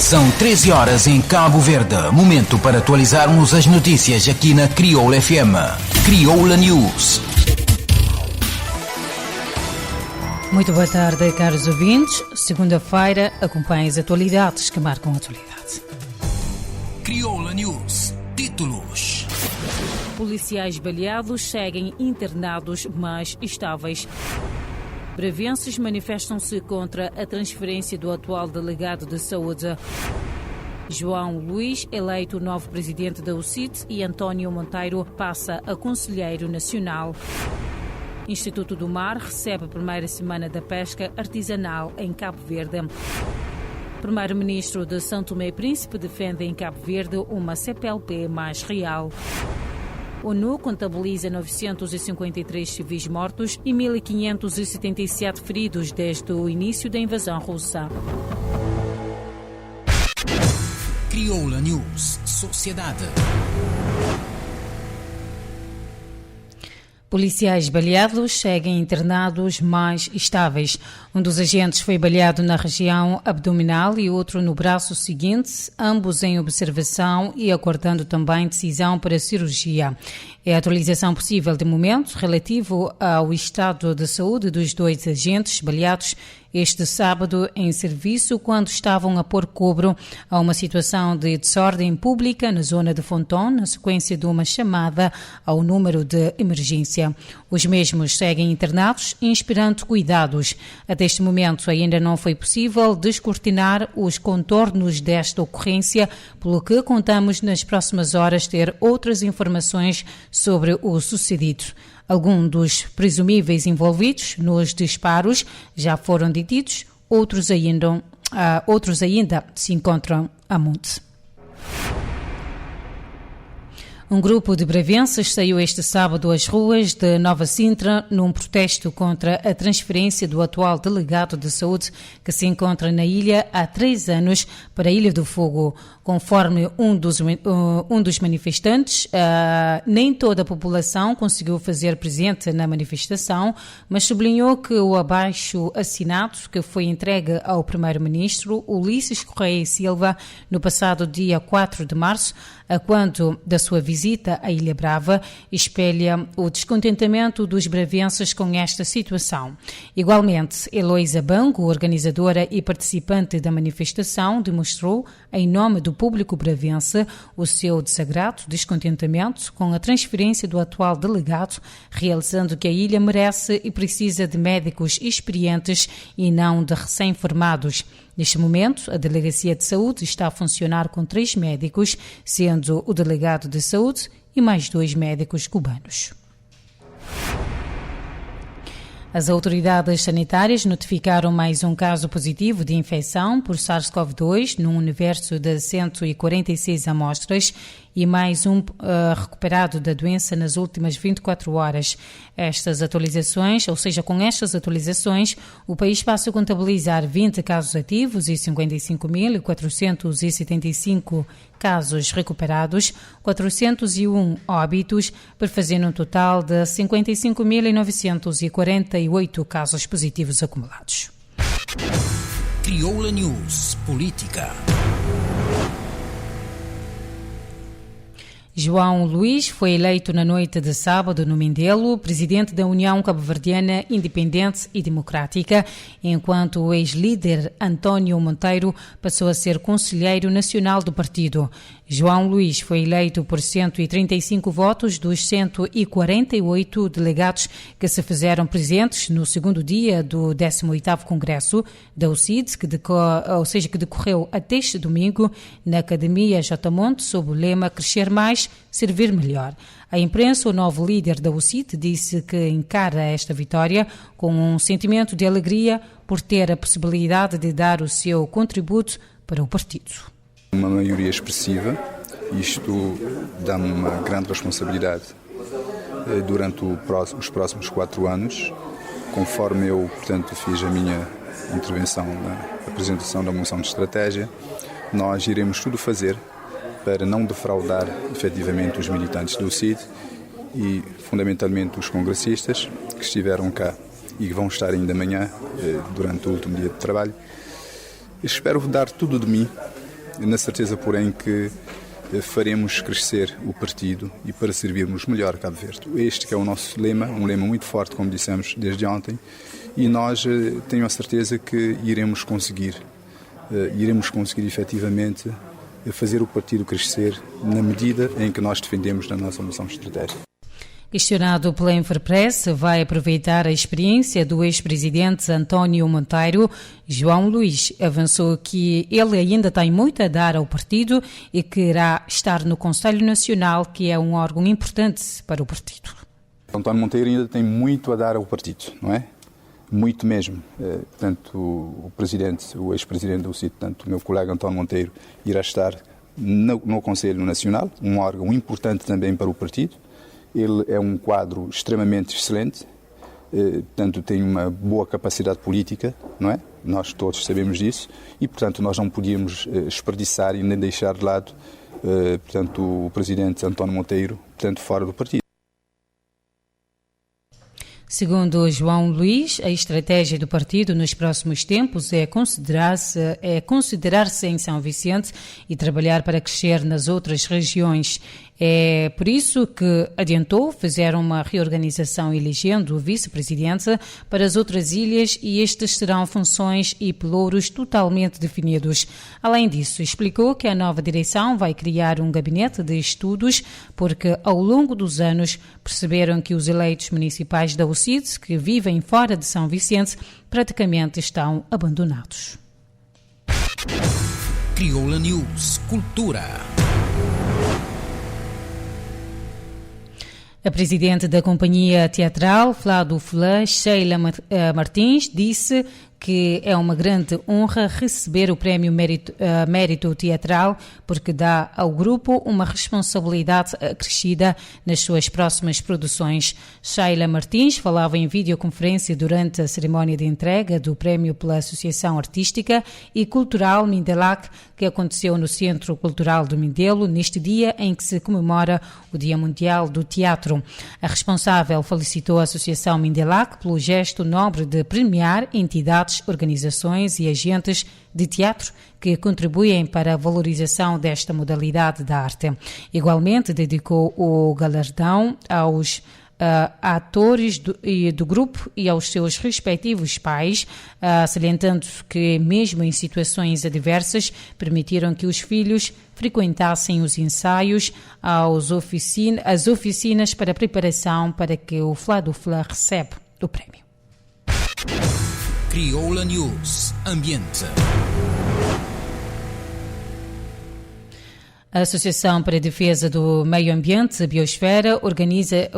São 13 horas em Cabo Verde. Momento para atualizarmos as notícias aqui na Crioula FM. Crioula News. Muito boa tarde, caros ouvintes. Segunda-feira, acompanhe as atualidades que marcam a atualidade. Crioula News. Títulos. Policiais baleados seguem internados, mas estáveis. Bravenses manifestam-se contra a transferência do atual delegado de saúde. João Luís, eleito novo presidente da UCIT, e António Monteiro passa a conselheiro nacional. Instituto do Mar recebe a primeira semana da pesca artesanal em Cabo Verde. Primeiro-ministro de São Tomé e Príncipe defende em Cabo Verde uma CPLP mais real. ONU contabiliza 953 civis mortos e 1.577 feridos desde o início da invasão russa. Crioula News. Sociedade. Policiais baleados seguem internados mais estáveis. Um dos agentes foi baleado na região abdominal e outro no braço seguinte, ambos em observação e aguardando também decisão para cirurgia. É a atualização possível de momento relativo ao estado de saúde dos dois agentes baleados este sábado em serviço quando estavam a pôr cobro a uma situação de desordem pública na zona de Fonton, na sequência de uma chamada ao número de emergência. Os mesmos seguem internados e esperando cuidados. Até este momento ainda não foi possível descortinar os contornos desta ocorrência, pelo que contamos nas próximas horas ter outras informações sobre o sucedido. Alguns dos presumíveis envolvidos nos disparos já foram detidos, outros ainda se encontram a monte. Um grupo de bravenses saiu este sábado às ruas de Nova Sintra num protesto contra a transferência do atual delegado de saúde que se encontra na ilha há 3 anos para a Ilha do Fogo. Conforme um dos manifestantes, nem toda a população conseguiu fazer presente na manifestação, mas sublinhou que o abaixo-assinado que foi entregue ao primeiro-ministro Ulisses Correia e Silva no passado dia 4 de março, quando da sua visita à Ilha Brava, espelha o descontentamento dos bravenses com esta situação. Igualmente, Heloísa Bango, organizadora e participante da manifestação, demonstrou, em nome do público bravense, o seu desagrado, descontentamento com a transferência do atual delegado, realçando que a ilha merece e precisa de médicos experientes e não de recém-formados. Neste momento, a Delegacia de Saúde está a funcionar com 3 médicos, sendo o delegado de saúde e mais 2 médicos cubanos. As autoridades sanitárias notificaram mais um caso positivo de infecção por SARS-CoV-2 num universo de 146 amostras e mais um recuperado da doença nas últimas 24 horas. Estas atualizações, ou seja, com estas atualizações, o país passa a contabilizar 20 casos ativos e 55.475 casos recuperados, 401 óbitos, para fazer um total de 55.948 casos positivos acumulados. Crioula News. Política. João Luís foi eleito na noite de sábado no Mindelo, presidente da União Cabo-Verdiana Independente e Democrática, enquanto o ex-líder António Monteiro passou a ser conselheiro nacional do partido. João Luís foi eleito por 135 votos dos 148 delegados que se fizeram presentes no segundo dia do 18º Congresso da UCID, que decorreu até este domingo na Academia J. Monte, sob o lema Crescer Mais, Servir Melhor. A imprensa, o novo líder da UCID, disse que encara esta vitória com um sentimento de alegria por ter a possibilidade de dar o seu contributo para o partido. Uma maioria expressiva, isto dá-me uma grande responsabilidade durante os próximos 4 anos, conforme eu, portanto, fiz a minha intervenção na apresentação da moção de estratégia. Nós iremos tudo fazer para não defraudar efetivamente os militantes do CID e, fundamentalmente, os congressistas que estiveram cá e que vão estar ainda amanhã, durante o último dia de trabalho. Espero dar tudo de mim na certeza, porém, que faremos crescer o partido e para servirmos melhor Cabo Verde. Este que é o nosso lema, um lema muito forte, como dissemos desde ontem, e nós tenho a certeza que iremos conseguir efetivamente fazer o partido crescer na medida em que nós defendemos na nossa moção estratégica. Questionado pela Infopress, vai aproveitar a experiência do ex-presidente António Monteiro. João Luís avançou que ele ainda tem muito a dar ao partido e que irá estar no Conselho Nacional, que é um órgão importante para o partido. António Monteiro ainda tem muito a dar ao partido, não é? Muito mesmo. Portanto, o ex-presidente do CIT, portanto, o meu colega António Monteiro, irá estar no Conselho Nacional, um órgão importante também para o partido. Ele é um quadro extremamente excelente, portanto tem uma boa capacidade política, não é? Nós todos sabemos disso e, portanto, nós não podíamos desperdiçar e nem deixar de lado, portanto, o presidente António Monteiro, portanto, fora do partido. Segundo João Luís, a estratégia do partido nos próximos tempos é considerar-se em São Vicente e trabalhar para crescer nas outras regiões. É por isso que adiantou fazer uma reorganização elegendo o vice-presidente para as outras ilhas e estes serão funções e pelouros totalmente definidos. Além disso, explicou que a nova direção vai criar um gabinete de estudos porque ao longo dos anos perceberam que os eleitos municipais da UCID que vivem fora de São Vicente praticamente estão abandonados. Crioula News Cultura. A presidente da companhia teatral, Flá do Flá, Sheila Martins, disse que é uma grande honra receber o Prémio Mérito Teatral porque dá ao grupo uma responsabilidade acrescida nas suas próximas produções. Sheila Martins falava em videoconferência durante a cerimónia de entrega do prémio pela Associação Artística e Cultural Mindelac, que aconteceu no Centro Cultural do Mindelo, neste dia em que se comemora o Dia Mundial do Teatro. A responsável felicitou a Associação Mindelac pelo gesto nobre de premiar entidades, organizações e agentes de teatro que contribuem para a valorização desta modalidade da arte. Igualmente, dedicou o galardão aos atores do grupo e aos seus respectivos pais, salientando que, mesmo em situações adversas, permitiram que os filhos frequentassem os ensaios, as oficinas para preparação para que o Flá do Flá receba o prémio. Crioula News Ambiente. A Associação para a Defesa do Meio Ambiente, a Biosfera, organiza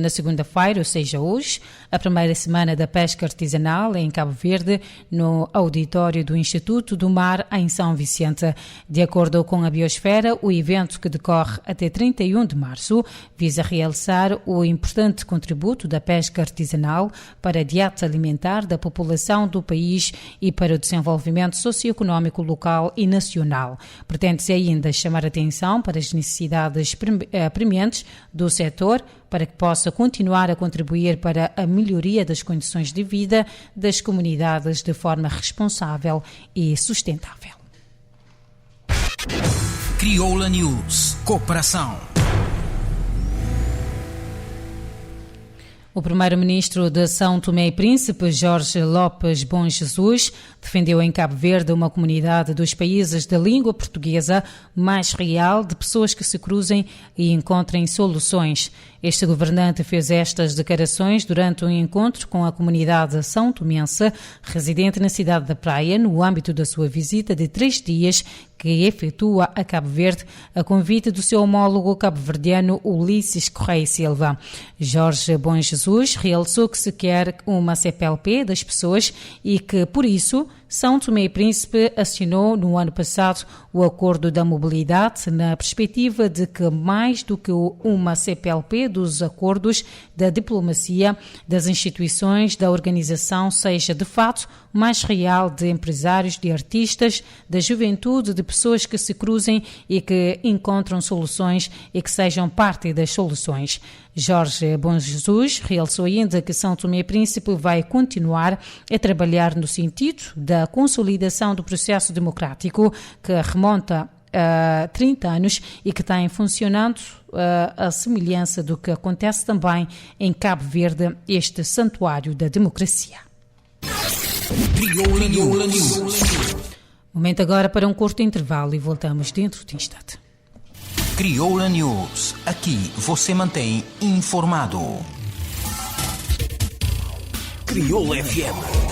na segunda-feira, ou seja, hoje, a primeira semana da pesca artesanal em Cabo Verde, no auditório do Instituto do Mar, em São Vicente. De acordo com a Biosfera, o evento, que decorre até 31 de março, visa realçar o importante contributo da pesca artesanal para a dieta alimentar da população do país e para o desenvolvimento socioeconómico local e nacional. Pretende-se ainda chamar atenção para as necessidades prementes do setor para que possa continuar a contribuir para a melhoria das condições de vida das comunidades de forma responsável e sustentável. Crioula News Cooperação. O primeiro-ministro de São Tomé e Príncipe, Jorge Lopes Bom Jesus, defendeu em Cabo Verde uma comunidade dos países da língua portuguesa mais real, de pessoas que se cruzem e encontrem soluções. Este governante fez estas declarações durante um encontro com a comunidade são tomense, residente na cidade da Praia, no âmbito da sua visita de 3 dias que efetua a Cabo Verde, a convite do seu homólogo cabo-verdiano Ulisses Correia Silva. Jorge Bom Jesus realçou que se quer uma CPLP das pessoas e que, por isso, São Tomé e Príncipe assinou no ano passado o Acordo da Mobilidade na perspectiva de que, mais do que uma CPLP dos acordos da diplomacia, das instituições, da organização, seja de fato mais real, de empresários, de artistas, da juventude, de pessoas que se cruzem e que encontram soluções e que sejam parte das soluções. Jorge Bom Jesus realçou ainda que São Tomé e Príncipe vai continuar a trabalhar no sentido da da consolidação do processo democrático que remonta a 30 anos e que tem funcionando a semelhança do que acontece também em Cabo Verde, este santuário da democracia. Crioula News. Momento agora para um curto intervalo e voltamos dentro de instante. Crioula News. Aqui você mantém informado. Crioula FM.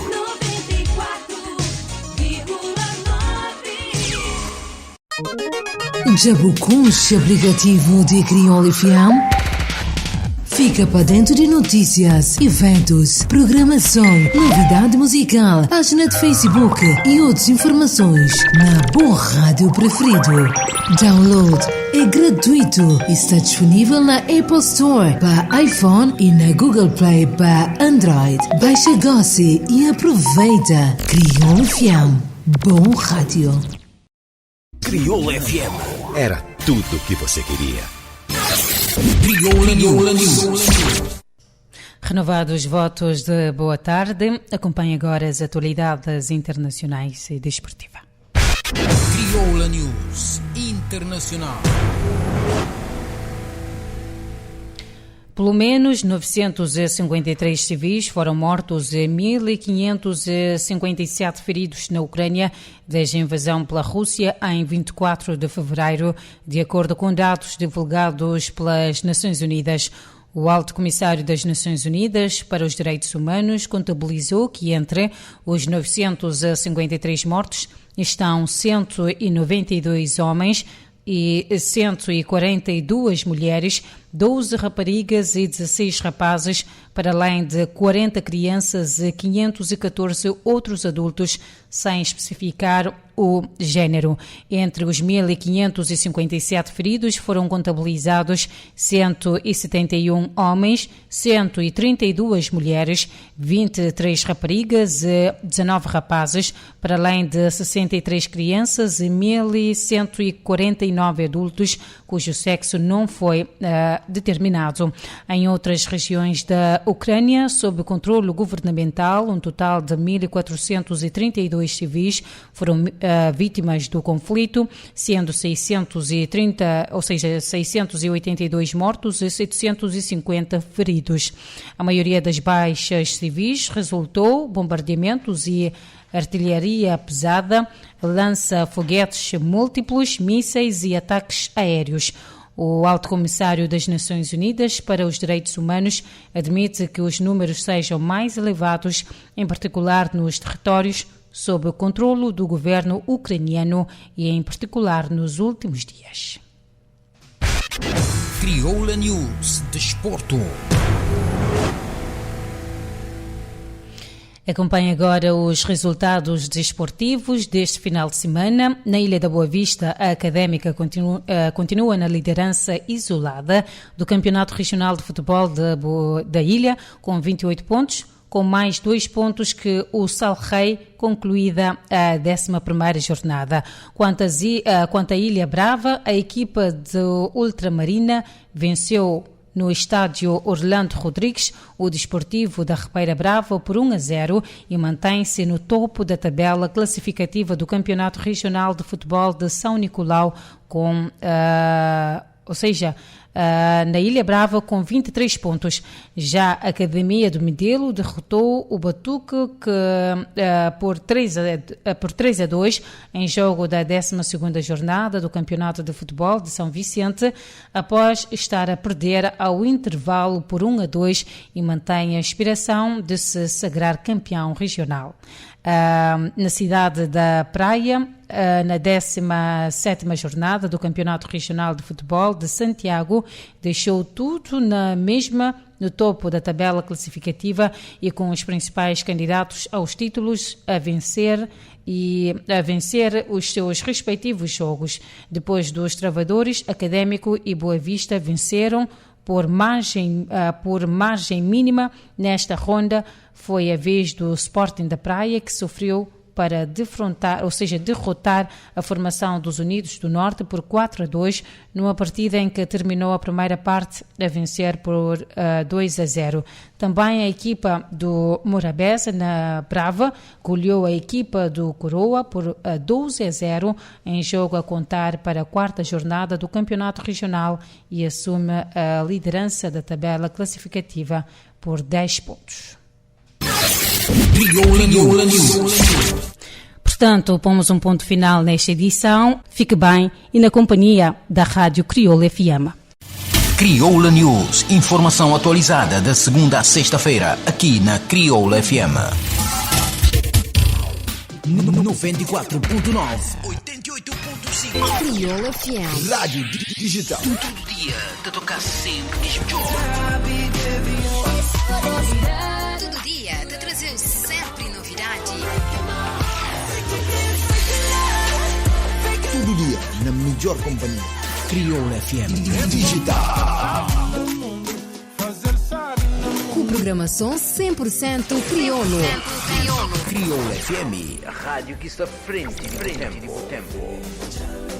94,9. Já buscaste o aplicativo de Crioula FM? Fica para dentro de notícias, eventos, programação, novidade musical, página de Facebook e outras informações na boa rádio preferido. Download é gratuito e está disponível na Apple Store para iPhone e na Google Play para Android. Baixa agora e aproveita. Crioula FM. Bom rádio. Crioula FM. Era tudo o que você queria. Crioula News. Renovados os votos de boa tarde, acompanhe agora as atualidades internacionais e desportiva. Crioula News Internacional. Pelo menos 953 civis foram mortos e 1.557 feridos na Ucrânia desde a invasão pela Rússia em 24 de fevereiro, de acordo com dados divulgados pelas Nações Unidas. O Alto Comissário das Nações Unidas para os Direitos Humanos contabilizou que entre os 953 mortos estão 192 homens e 142 mulheres, 12 raparigas e 16 rapazes, para além de 40 crianças e 514 outros adultos, sem especificar o género. Entre os 1.557 feridos foram contabilizados 171 homens, 132 mulheres, 23 raparigas e 19 rapazes, para além de 63 crianças e 1.149 adultos, cujo sexo não foi determinado. Em outras regiões da Ucrânia, sob controle governamental, um total de 1.432 civis foram vítimas do conflito, sendo 682 mortos e 750 feridos. A maioria das baixas civis resultou bombardeamentos e artilharia pesada, lança-foguetes múltiplos, mísseis e ataques aéreos. O Alto Comissário das Nações Unidas para os Direitos Humanos admite que os números sejam mais elevados, em particular nos territórios sob o controlo do governo ucraniano e, em particular, nos últimos dias. Crioula News Desporto. Acompanhe agora os resultados desportivos deste final de semana. Na Ilha da Boa Vista, a Académica continua na liderança isolada do Campeonato Regional de Futebol da Ilha, com 28 pontos, com mais 2 pontos que o Salrei, concluída a 11ª jornada. Quanto à Ilha Brava, a equipa do Ultramarina venceu no estádio Orlando Rodrigues o Desportivo da Ribeira Brava por 1-0 e mantém-se no topo da tabela classificativa do Campeonato Regional de Futebol de São Nicolau, na Ilha Brava com 23 pontos. Já a Academia do Medelo derrotou o Batuque por 3-2 em jogo da 12ª jornada do Campeonato de Futebol de São Vicente, após estar a perder ao intervalo por 1-2 e mantém a aspiração de se sagrar campeão regional. Na cidade da Praia, na 17ª jornada do Campeonato Regional de Futebol de Santiago, deixou tudo no topo da tabela classificativa e com os principais candidatos aos títulos a vencer os seus respectivos jogos. Depois dos Travadores, Académico e Boa Vista venceram por margem mínima. Nesta ronda foi a vez do Sporting da Praia, que sofreu para derrotar a formação dos Unidos do Norte por 4-2, numa partida em que terminou a primeira parte a vencer por 2-0. Também a equipa do Morabeza, na Brava, goleou a equipa do Coroa por 12-0 em jogo a contar para a quarta jornada do Campeonato Regional e assume a liderança da tabela classificativa por 10 pontos. Crioula News. Portanto, pomos um ponto final nesta edição. Fique bem e na companhia da Rádio Crioula FM. Crioula News. Informação atualizada da segunda à sexta-feira, aqui na Crioula FM. 94.9, 88.5. Crioula FM. Rádio digital. Todo dia, te tocar sempre melhor. Todo dia te trazer sempre novidade. Todo dia, na melhor companhia. Crioula FM digital. Com programação 100% crioulo. Crioula FM, a rádio que está frente do tempo.